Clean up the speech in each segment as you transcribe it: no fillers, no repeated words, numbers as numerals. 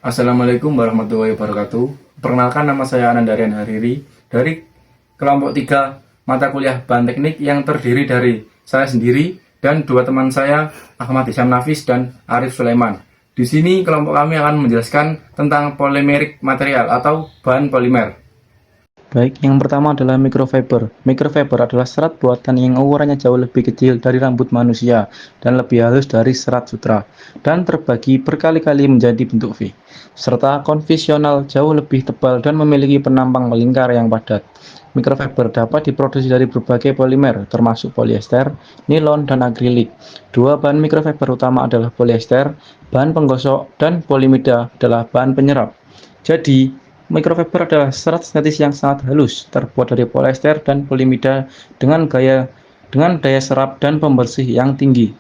Assalamualaikum warahmatullahi wabarakatuh. Perkenalkan, nama saya Anandarian Hariri dari kelompok 3 mata kuliah Bahan Teknik yang terdiri dari saya sendiri dan dua teman saya, Ahmad Isyam Nafis dan Arif Sulaiman. Di sini kelompok kami akan menjelaskan tentang polimerik material atau bahan polimer. Baik, yang pertama adalah microfiber. Microfiber adalah serat buatan yang ukurannya jauh lebih kecil dari rambut manusia dan lebih halus dari serat sutra, dan terbagi berkali-kali menjadi bentuk V, serta konvensional jauh lebih tebal dan memiliki penampang melingkar yang padat. Microfiber dapat diproduksi dari berbagai polimer, termasuk polyester, nilon, dan akrilik. Dua bahan microfiber utama adalah polyester, bahan penggosok, dan polimida adalah bahan penyerap. Jadi, microfiber adalah serat sintetis yang sangat halus, terbuat dari polyester dan polimida dengan daya serap dan pembersih yang tinggi.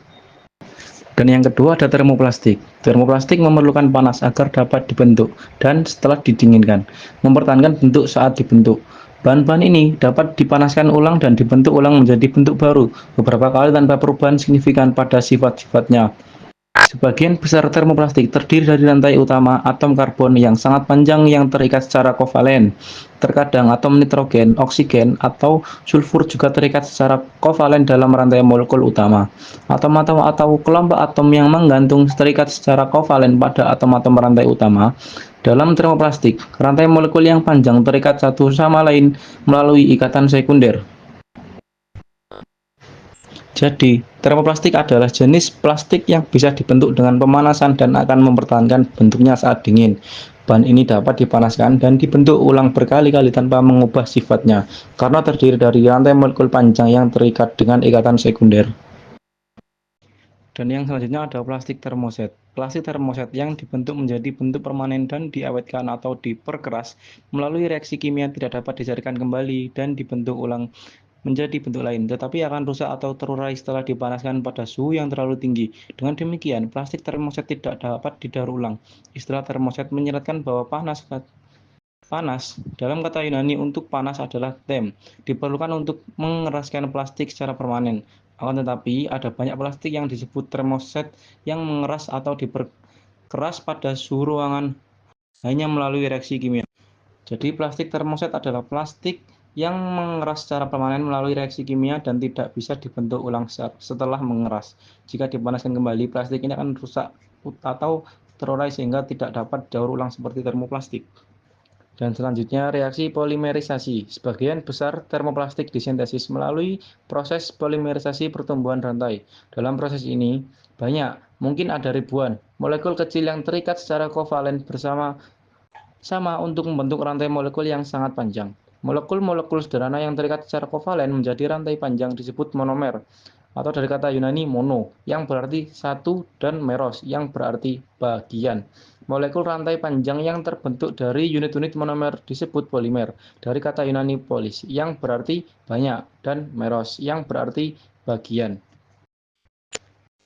Dan yang kedua ada termoplastik. Termoplastik memerlukan panas agar dapat dibentuk dan setelah didinginkan, mempertahankan bentuk saat dibentuk. Bahan-bahan ini dapat dipanaskan ulang dan dibentuk ulang menjadi bentuk baru beberapa kali tanpa perubahan signifikan pada sifat-sifatnya. Sebagian besar termoplastik terdiri dari rantai utama atom karbon yang sangat panjang yang terikat secara kovalen. Terkadang atom nitrogen, oksigen, atau sulfur juga terikat secara kovalen dalam rantai molekul utama. Atom-atom atau kelompok atom yang menggantung terikat secara kovalen pada atom-atom rantai utama. Dalam termoplastik, rantai molekul yang panjang terikat satu sama lain melalui ikatan sekunder. Jadi, termoplastik adalah jenis plastik yang bisa dibentuk dengan pemanasan dan akan mempertahankan bentuknya saat dingin. Bahan ini dapat dipanaskan dan dibentuk ulang berkali-kali tanpa mengubah sifatnya, karena terdiri dari rantai molekul panjang yang terikat dengan ikatan sekunder. Dan yang selanjutnya ada plastik termoset. Plastik termoset yang dibentuk menjadi bentuk permanen dan diawetkan atau diperkeras melalui reaksi kimia tidak dapat dicairkan kembali dan dibentuk ulang menjadi bentuk lain, tetapi akan rusak atau terurai setelah dipanaskan pada suhu yang terlalu tinggi. Dengan demikian, plastik termoset tidak dapat didaur ulang. Istilah termoset menyeratkan bahwa panas dalam kata Yunani untuk panas adalah them, diperlukan untuk mengeraskan plastik secara permanen. Akan tetapi, ada banyak plastik yang disebut termoset yang mengeras atau diperkeras pada suhu ruangan hanya melalui reaksi kimia. Jadi plastik termoset adalah plastik yang mengeras secara permanen melalui reaksi kimia dan tidak bisa dibentuk ulang setelah mengeras. Jika dipanaskan kembali, plastik ini akan rusak atau terurai sehingga tidak dapat daur ulang seperti termoplastik. Dan selanjutnya reaksi polimerisasi. Sebagian besar termoplastik disintesis melalui proses polimerisasi pertumbuhan rantai. Dalam proses ini, mungkin ada ribuan, molekul kecil yang terikat secara kovalen sama untuk membentuk rantai molekul yang sangat panjang. Molekul-molekul sederhana yang terikat secara kovalen menjadi rantai panjang disebut monomer, atau dari kata Yunani mono, yang berarti satu, dan meros, yang berarti bagian. Molekul rantai panjang yang terbentuk dari unit-unit monomer disebut polimer, dari kata Yunani polis, yang berarti banyak, dan meros, yang berarti bagian.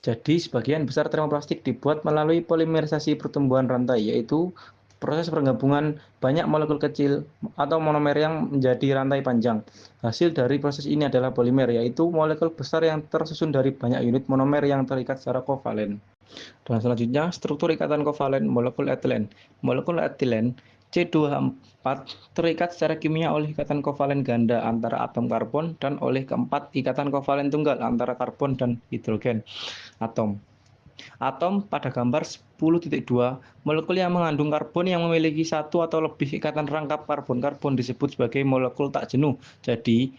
Jadi, sebagian besar termoplastik dibuat melalui polimerisasi pertumbuhan rantai, yaitu proses penggabungan banyak molekul kecil atau monomer yang menjadi rantai panjang. Hasil dari proses ini adalah polimer, yaitu molekul besar yang tersusun dari banyak unit monomer yang terikat secara kovalen. Dan selanjutnya, struktur ikatan kovalen molekul etilen. Molekul etilen C2H4 terikat secara kimia oleh ikatan kovalen ganda antara atom karbon dan oleh keempat ikatan kovalen tunggal antara karbon dan hidrogen atom. Atom pada gambar 10.2, molekul yang mengandung karbon yang memiliki satu atau lebih ikatan rangkap karbon-karbon disebut sebagai molekul tak jenuh. Jadi,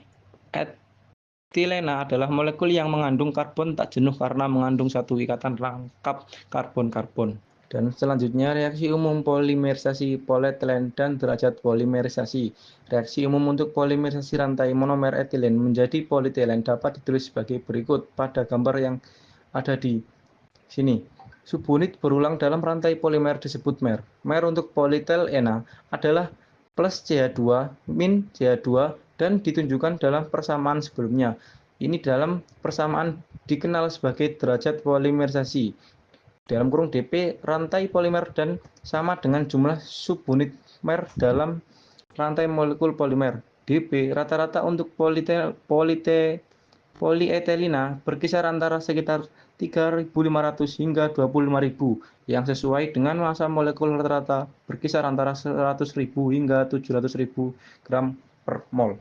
etilena adalah molekul yang mengandung karbon tak jenuh karena mengandung satu ikatan rangkap karbon-karbon. Dan selanjutnya reaksi umum polimerisasi polietilen dan derajat polimerisasi. Reaksi umum untuk polimerisasi rantai monomer etilen menjadi polietilen dapat ditulis sebagai berikut pada gambar yang ada di sini. Subunit berulang dalam rantai polimer disebut mer. Mer untuk polietilena adalah plus CH2 min CH2 dan ditunjukkan dalam persamaan sebelumnya. Ini dalam persamaan dikenal sebagai derajat polimerisasi. Dalam kurung dp rantai polimer dan sama dengan jumlah subunit mer dalam rantai molekul polimer. dp rata-rata untuk polietilena berkisar antara sekitar 3.500 hingga 25.000 yang sesuai dengan massa molekul rata-rata berkisar antara 100.000 hingga 700.000 gram per mol.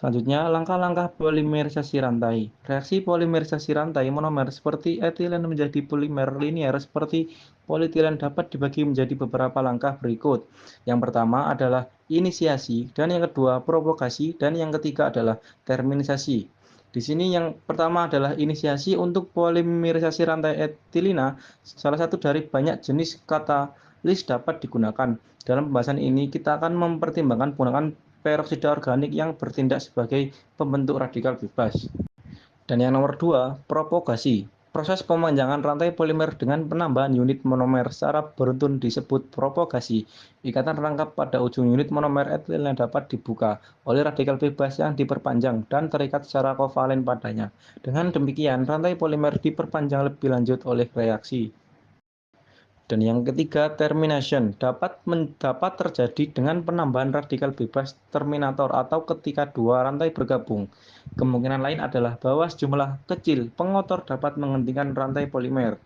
Selanjutnya, langkah-langkah polimerisasi rantai. Reaksi polimerisasi rantai monomer seperti etilen menjadi polimer linier seperti polietilen dapat dibagi menjadi beberapa langkah berikut. Yang pertama adalah inisiasi, dan yang kedua provokasi, dan yang ketiga adalah terminisasi. Di sini yang pertama adalah inisiasi untuk polimerisasi rantai etilina. Salah satu dari banyak jenis katalis dapat digunakan. Dalam pembahasan ini kita akan mempertimbangkan penggunaan peroksida organik yang bertindak sebagai pembentuk radikal bebas. Dan yang nomor 2, propagasi. Proses pemanjangan rantai polimer dengan penambahan unit monomer secara beruntun disebut propagasi. Ikatan rangkap pada ujung unit monomer etilen dapat dibuka oleh radikal bebas yang diperpanjang dan terikat secara kovalen padanya. Dengan demikian, rantai polimer diperpanjang lebih lanjut oleh reaksi. Dan yang ketiga, termination dapat terjadi dengan penambahan radikal bebas terminator atau ketika dua rantai bergabung. Kemungkinan lain adalah bahwa sejumlah kecil pengotor dapat menghentikan rantai polimer.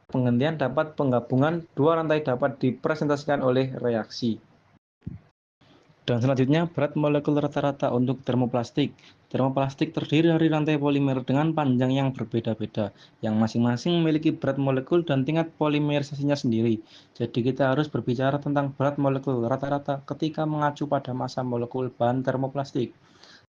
Penghentian dapat penggabungan dua rantai dapat dipresentasikan oleh reaksi. Dan selanjutnya, berat molekul rata-rata untuk termoplastik. Termoplastik terdiri dari rantai polimer dengan panjang yang berbeda-beda, yang masing-masing memiliki berat molekul dan tingkat polimerisasinya sendiri. Jadi kita harus berbicara tentang berat molekul rata-rata ketika mengacu pada massa molekul bahan termoplastik.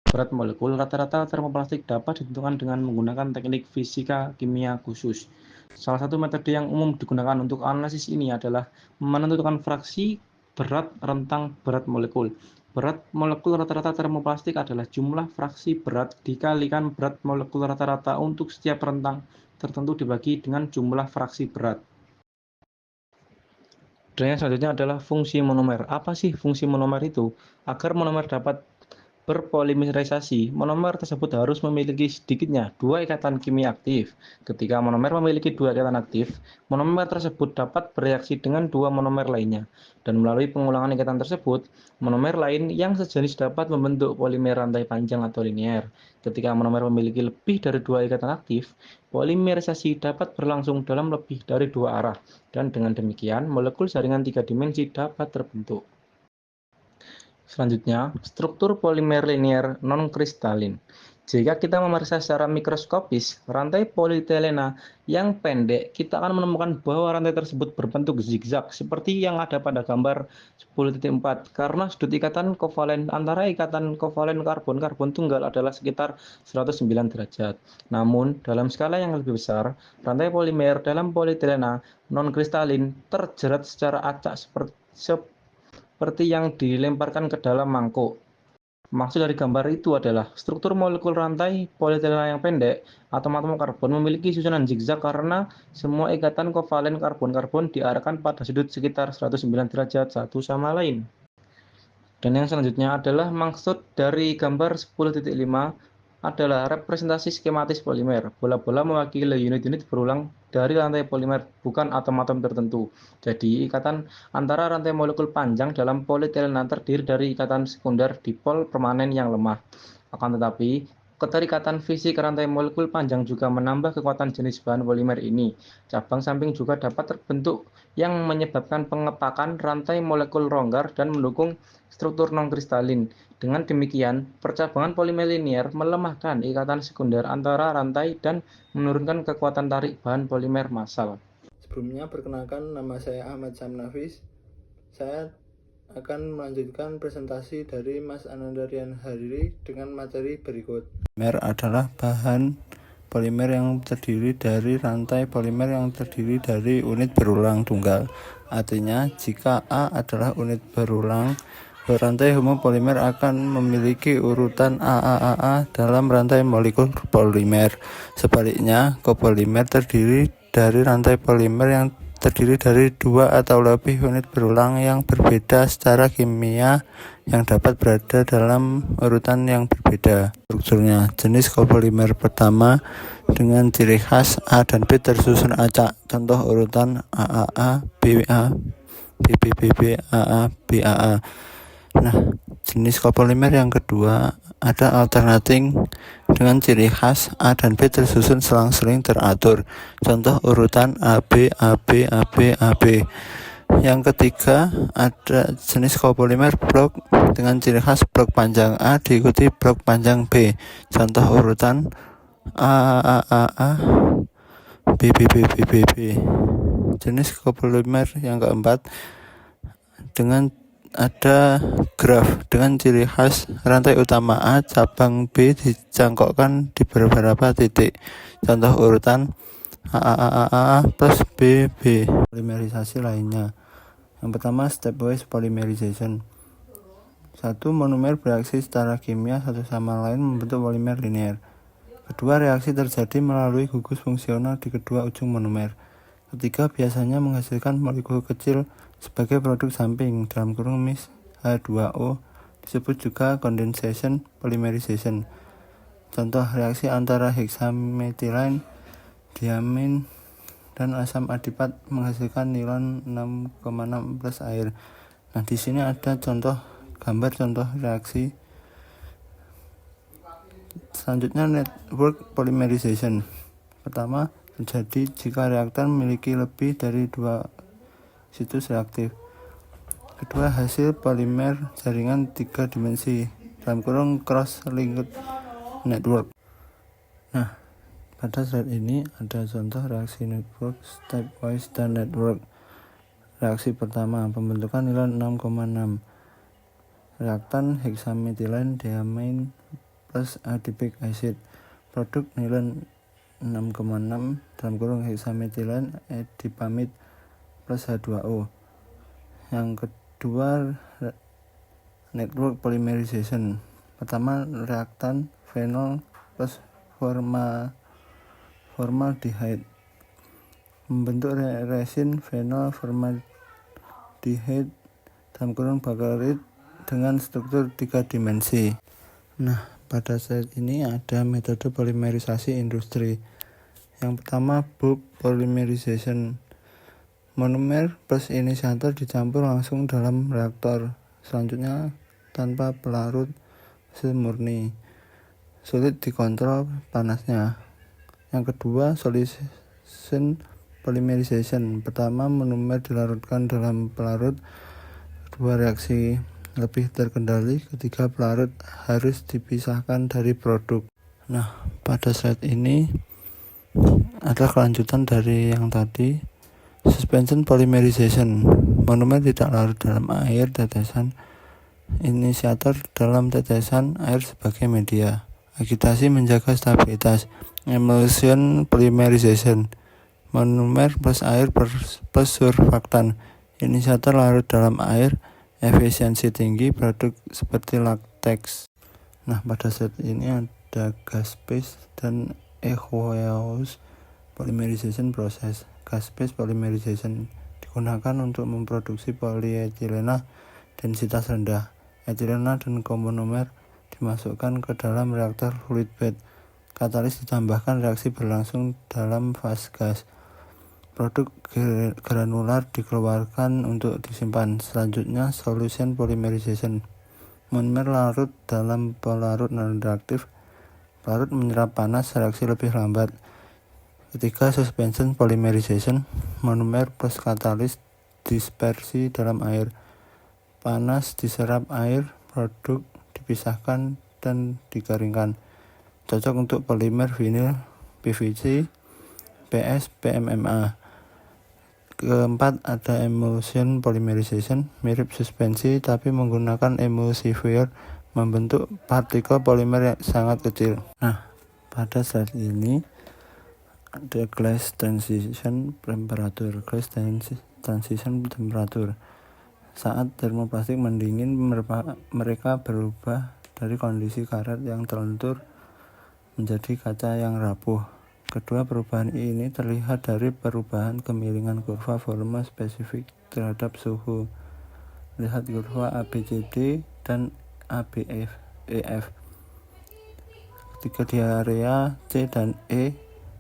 Berat molekul rata-rata termoplastik dapat ditentukan dengan menggunakan teknik fisika kimia khusus. Salah satu metode yang umum digunakan untuk analisis ini adalah menentukan fraksi berat rentang berat molekul. Berat molekul rata-rata termoplastik adalah jumlah fraksi berat dikalikan berat molekul rata-rata untuk setiap rentang tertentu dibagi dengan jumlah fraksi berat. Dan yang selanjutnya adalah fungsi monomer. Apa sih fungsi monomer itu? Agar monomer dapat berpolimerisasi, monomer tersebut harus memiliki sedikitnya dua ikatan kimia aktif. Ketika monomer memiliki dua ikatan aktif, monomer tersebut dapat bereaksi dengan dua monomer lainnya. Dan melalui pengulangan ikatan tersebut, monomer lain yang sejenis dapat membentuk polimer rantai panjang atau linier. Ketika monomer memiliki lebih dari dua ikatan aktif, polimerisasi dapat berlangsung dalam lebih dari dua arah. Dan dengan demikian, molekul jaringan tiga dimensi dapat terbentuk. Selanjutnya, struktur polimer linier non-kristalin. Jika kita memeriksa secara mikroskopis rantai polietilena yang pendek, kita akan menemukan bahwa rantai tersebut berbentuk zigzag seperti yang ada pada gambar 10.4 karena sudut ikatan kovalen antara ikatan kovalen karbon-karbon tunggal adalah sekitar 109 derajat. Namun, dalam skala yang lebih besar, rantai polimer dalam polietilena non-kristalin terjerat secara acak seperti yang dilemparkan ke dalam mangkuk. Maksud dari gambar itu adalah struktur molekul rantai polietilena yang pendek, atom-atom karbon memiliki susunan zigzag karena semua ikatan kovalen karbon-karbon diarahkan pada sudut sekitar 109 derajat satu sama lain. Dan yang selanjutnya adalah maksud dari gambar 10.5 adalah representasi skematis polimer. Bola-bola mewakili unit-unit berulang dari rantai polimer, bukan atom-atom tertentu. Jadi, ikatan antara rantai molekul panjang dalam polietilena terdiri dari ikatan sekunder dipol permanen yang lemah. Akan tetapi, keterikatan fisik rantai molekul panjang juga menambah kekuatan jenis bahan polimer ini. Cabang samping juga dapat terbentuk yang menyebabkan pengetakan rantai molekul longgar dan mendukung struktur non-kristalin. Dengan demikian, percabangan polimer linier melemahkan ikatan sekunder antara rantai dan menurunkan kekuatan tarik bahan polimer massal. Sebelumnya, perkenalkan, nama saya Ahmad Samnafis. Saya akan melanjutkan presentasi dari Mas Anandarian Hariri dengan materi berikut. Polimer adalah bahan polimer yang terdiri dari rantai polimer yang terdiri dari unit berulang tunggal. Artinya, jika A adalah unit berulang, rantai homopolimer akan memiliki urutan AAAA dalam rantai molekul polimer. Sebaliknya, copolimer terdiri dari rantai polimer yang terdiri dari dua atau lebih unit berulang yang berbeda secara kimia yang dapat berada dalam urutan yang berbeda. Strukturnya, jenis copolimer pertama dengan ciri khas A dan B tersusun acak. Contoh urutan AAA, BA, BBBB, AA, BAA. Nah, jenis copolimer yang kedua ada alternating dengan ciri khas A dan B tersusun selang-seling teratur. Contoh urutan A, B, A, B, A, B, A, B. Yang ketiga, ada jenis kopolimer blok dengan ciri khas blok panjang A diikuti blok panjang B. Contoh urutan A, B, B, B, B, B, B. Jenis kopolimer yang keempat, dengan ada graf dengan ciri khas rantai utama A cabang B dicangkokkan di beberapa titik. Contoh urutan A plus B, B. Polimerisasi lainnya. Yang pertama, stepwise polymerization. Satu, monomer bereaksi secara kimia satu sama lain membentuk polimer linear. Kedua, reaksi terjadi melalui gugus fungsional di kedua ujung monomer. Ketiga, biasanya menghasilkan molekul kecil sebagai produk samping (mis H2O). Disebut juga condensation polymerization. Contoh reaksi antara hexamethylene, diamin, dan asam adipat menghasilkan nilon 6,6 plus air. Nah, di sini ada gambar contoh reaksi. Selanjutnya, network polymerization. Pertama, terjadi jika reaktan memiliki lebih dari 2 situs reaktif. Kedua, hasil polimer jaringan 3 dimensi (cross-linked network). Nah, pada slide ini ada contoh reaksi network, stepwise, dan network. Reaksi pertama, pembentukan nilon 6,6. Reaktan hexamethylene diamine plus adipic acid. Produk nilon 6,6 hexamethylene adipamid plus H2O. Yang kedua, network polymerization. Pertama, reaktan phenol plus formaldehyde membentuk resin phenol formaldehyde bakarit dengan struktur 3 dimensi. Nah, pada slide ini ada metode polimerisasi industri. Yang pertama, bulk polymerization. Monomer plus inisiator dicampur langsung dalam reaktor. Selanjutnya, tanpa pelarut murni, sulit dikontrol panasnya. Yang kedua, solution polymerization. Pertama, monomer dilarutkan dalam pelarut. Kedua, reaksi lebih terkendali. Ketiga, pelarut harus dipisahkan dari produk. Nah, pada slide ini ada kelanjutan dari yang tadi. Suspension polymerization. Monomer tidak larut dalam air tetesan, inisiator dalam tetesan air sebagai media. Agitasi menjaga stabilitas. Emulsion polymerization. Monomer plus air plus surfaktan. Inisiator larut dalam air, efisiensi tinggi, produk seperti latex. Nah, pada slide ini ada gas phase dan aqueous polymerization process. Gas phase polymerization digunakan untuk memproduksi polietilena densitas rendah. Etilena dan komonomer dimasukkan ke dalam reaktor fluid bed. Katalis ditambahkan, reaksi berlangsung dalam fase gas. Produk granular dikeluarkan untuk disimpan. Selanjutnya, solution polymerization. Monomer larut dalam pelarut non-reaktif. Pelarut menyerap panas, reaksi lebih lambat. Ketiga, suspension polymerization. Monomer plus katalis dispersi dalam air. Panas diserap air, produk dipisahkan dan dikeringkan. Cocok untuk polimer vinil, PVC, PS, PMMA. Keempat, ada emulsion polymerization. Mirip suspensi tapi menggunakan emulsifier, membentuk partikel polimer yang sangat kecil. Nah, pada saat ini ada glass transition temperature. Saat termoplastik mendingin, mereka berubah dari kondisi karet yang terlentur menjadi kaca yang rapuh. Kedua perubahan ini terlihat dari perubahan kemiringan kurva volume spesifik terhadap suhu. Lihat kurva ABCD dan ABEF. Ketika di area C dan E,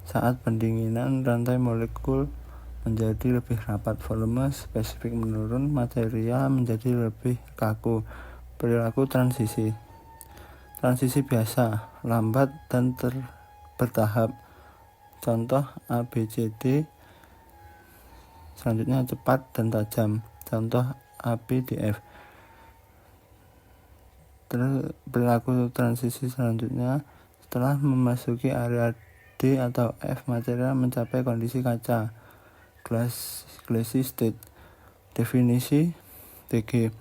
saat pendinginan, rantai molekul menjadi lebih rapat, volume spesifik menurun, material menjadi lebih kaku. Perilaku transisi. Transisi biasa, lambat dan bertahap. Contoh ABCD. Selanjutnya cepat dan tajam. Contoh ABDF. Perilaku transisi selanjutnya, setelah memasuki area D atau F, material mencapai kondisi kaca, glassy state. Definisi TG.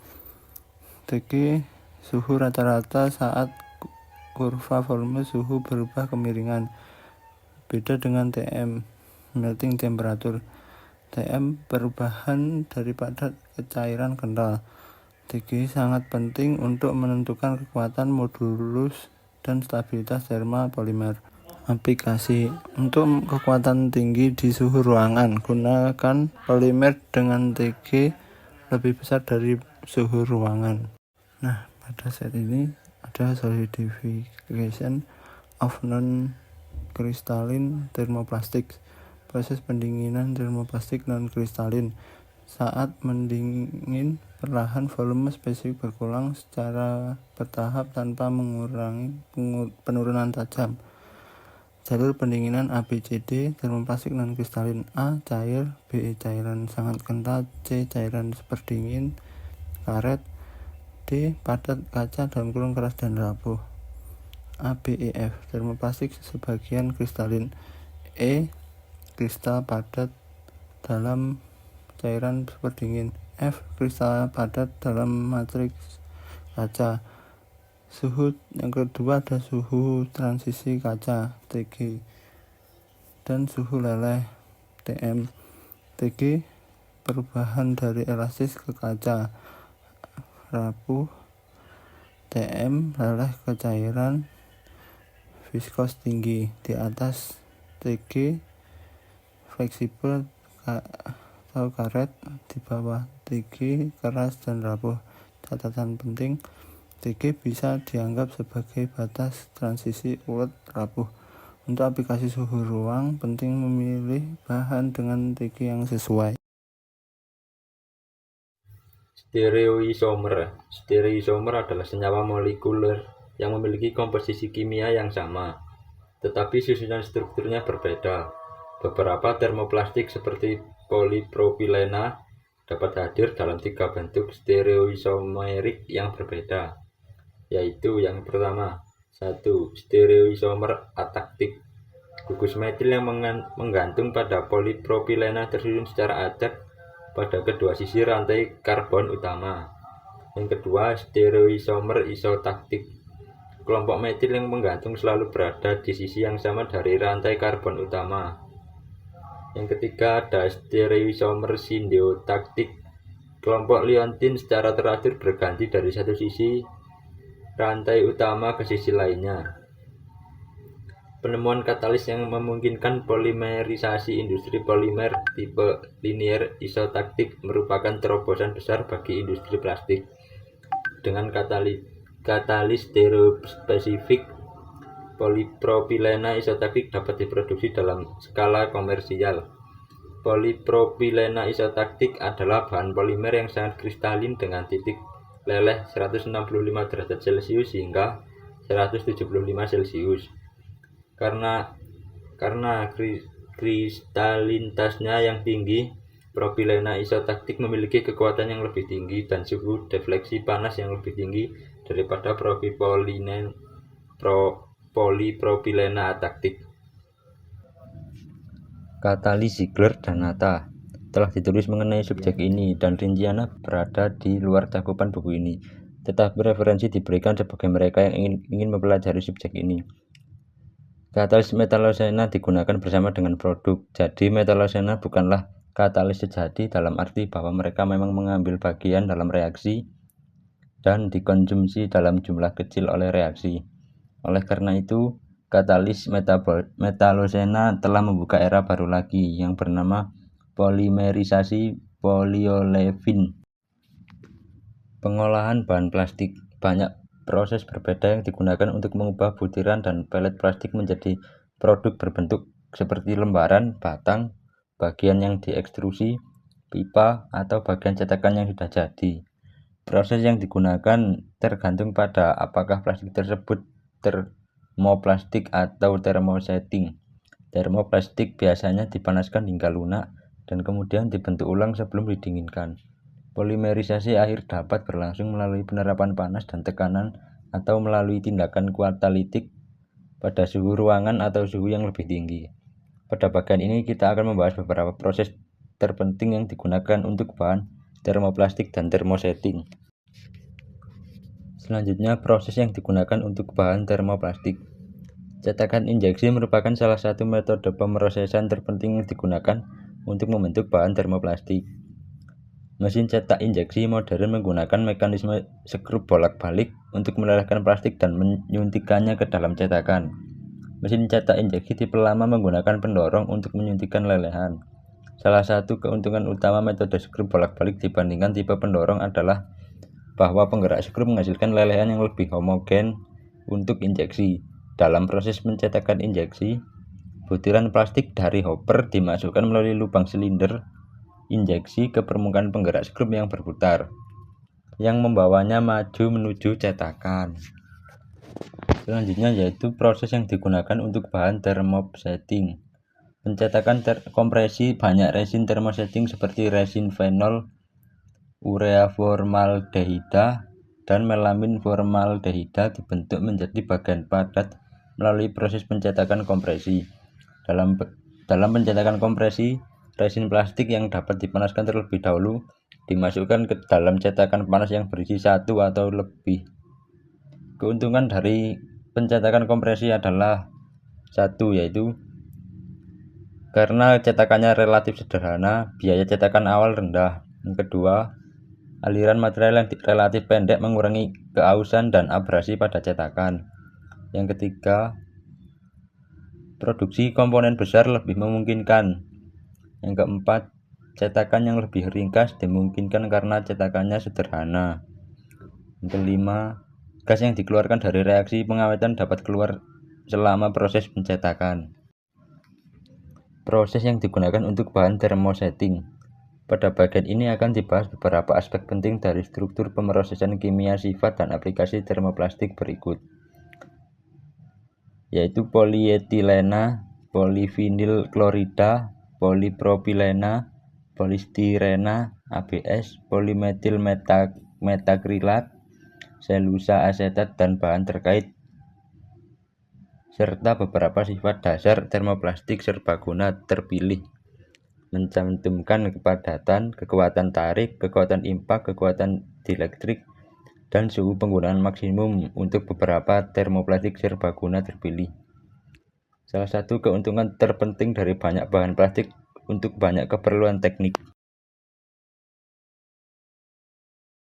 TG suhu rata-rata saat kurva volume suhu berubah kemiringan. Beda dengan TM, melting temperature. TM perubahan dari padat ke cairan kental. TG sangat penting untuk menentukan kekuatan modulus dan stabilitas thermal polimer. Aplikasi untuk kekuatan tinggi di suhu ruangan, gunakan polimer dengan TG lebih besar dari suhu ruangan. Nah, pada saat ini ada solidification of non-crystalline thermoplastic. Proses pendinginan termoplastik non-kristalin. Saat mendingin, perlahan volume spesifik berkurang secara bertahap tanpa mengurangi penurunan tajam. Jalur pendinginan ABCD, termoplastik non-kristalin. A. Cair. B. Cairan sangat kental. C. Cairan seperdingin karet. D. Padat kaca dalam kurung keras dan rapuh. ABEF, termoplastik sebagian kristalin. E. Kristal padat dalam cairan seperdingin. F. Kristal padat dalam matriks kaca. Suhu yang kedua ada suhu transisi kaca TG dan suhu leleh TM. TG perubahan dari elastis ke kaca rapuh. TM leleh ke cairan viskos tinggi. Di atas TG fleksibel atau karet, di bawah TG keras dan rapuh. Catatan penting, TG bisa dianggap sebagai batas transisi ulet rapuh. Untuk aplikasi suhu ruang, penting memilih bahan dengan TG yang sesuai. Stereoisomer. Stereoisomer adalah senyawa molekuler yang memiliki komposisi kimia yang sama, tetapi susunan strukturnya berbeda. Beberapa termoplastik seperti polipropilena dapat hadir dalam 3 bentuk stereoisomerik yang berbeda, yaitu yang pertama, 1. Stereoisomer ataktik. Gugus metil yang menggantung pada polipropilena tersusun secara acak pada kedua sisi rantai karbon utama. Yang kedua, stereoisomer isotaktik. Kelompok metil yang menggantung selalu berada di sisi yang sama dari rantai karbon utama. Yang ketiga, ada stereoisomer sindeotaktik. Kelompok liontin secara teratur berganti dari satu sisi rantai utama ke sisi lainnya. Penemuan katalis yang memungkinkan polimerisasi industri polimer tipe linear isotaktik merupakan terobosan besar bagi industri plastik. Dengan katalis stereospesifik, polipropilena isotaktik dapat diproduksi dalam skala komersial. Polipropilena isotaktik adalah bahan polimer yang sangat kristalin dengan titik leleh 165 derajat Celcius hingga 175 Celcius. Karena kristalinitasnya yang tinggi, propilena isotaktik memiliki kekuatan yang lebih tinggi dan suhu defleksi panas yang lebih tinggi daripada polipropilena ataktik. Katalis Ziegler dan Natta telah ditulis mengenai subjek ini dan rinciannya berada di luar cakupan buku ini, tetapi referensi diberikan sebagai mereka yang ingin mempelajari subjek ini. Katalis metalosena digunakan bersama dengan produk, jadi metalosena bukanlah katalis sejati dalam arti bahwa mereka memang mengambil bagian dalam reaksi dan dikonsumsi dalam jumlah kecil oleh reaksi. Oleh karena itu, katalis metalosena telah membuka era baru lagi yang bernama polimerisasi polyolefin. Pengolahan bahan plastik. Banyak proses berbeda yang digunakan untuk mengubah butiran dan pelet plastik menjadi produk berbentuk seperti lembaran, batang, bagian yang diekstrusi, pipa, atau bagian cetakan yang sudah jadi. Proses yang digunakan tergantung pada apakah plastik tersebut termoplastik atau termosetting. Termoplastik biasanya dipanaskan hingga lunak dan kemudian dibentuk ulang sebelum didinginkan. Polimerisasi akhir dapat berlangsung melalui penerapan panas dan tekanan atau melalui tindakan katalitik pada suhu ruangan atau suhu yang lebih tinggi. Pada bagian ini kita akan membahas beberapa proses terpenting yang digunakan untuk bahan termoplastik dan termosetting. Selanjutnya, proses yang digunakan untuk bahan termoplastik. Cetakan injeksi merupakan salah satu metode pemrosesan terpenting yang digunakan untuk membentuk bahan termoplastik. Mesin cetak injeksi modern menggunakan mekanisme skrup bolak-balik untuk melelehkan plastik dan menyuntikkannya ke dalam cetakan. Mesin cetak injeksi tipe lama menggunakan pendorong untuk menyuntikkan lelehan. Salah satu keuntungan utama metode skrup bolak-balik dibandingkan tipe pendorong adalah bahwa penggerak skrup menghasilkan lelehan yang lebih homogen untuk injeksi. Dalam proses pencetakan injeksi, butiran plastik dari hopper dimasukkan melalui lubang silinder injeksi ke permukaan penggerak skrup yang berputar, yang membawanya maju menuju cetakan. Selanjutnya yaitu proses yang digunakan untuk bahan termosetting. Pencetakan kompresi banyak resin termosetting seperti resin fenol, urea formaldehida, dan melamin formaldehida dibentuk menjadi bagian padat melalui proses pencetakan kompresi. Dalam pencetakan kompresi, resin plastik yang dapat dipanaskan terlebih dahulu dimasukkan ke dalam cetakan panas yang berisi satu atau lebih. Keuntungan dari pencetakan kompresi adalah satu, yaitu karena cetakannya relatif sederhana, biaya cetakan awal rendah. Yang kedua, aliran material yang relatif pendek mengurangi keausan dan abrasi pada cetakan. Yang ketiga, produksi komponen besar lebih memungkinkan. Yang keempat, cetakan yang lebih ringkas dimungkinkan karena cetakannya sederhana. Yang kelima, gas yang dikeluarkan dari reaksi pengawetan dapat keluar selama proses pencetakan. Proses yang digunakan untuk bahan termosetting. Pada bagian ini akan dibahas beberapa aspek penting dari struktur pemrosesan kimia, sifat, dan aplikasi termoplastik berikut, yaitu polietilena, polivinil klorida, polipropilena, polistirena, ABS, polimetil metakrilat, selusa asetat, dan bahan terkait, serta beberapa sifat dasar termoplastik serbaguna terpilih, mencantumkan kepadatan, kekuatan tarik, kekuatan impak, kekuatan dielektrik, dan suhu penggunaan maksimum untuk beberapa termoplastik serbaguna terpilih. Salah satu keuntungan terpenting dari banyak bahan plastik untuk banyak keperluan teknik.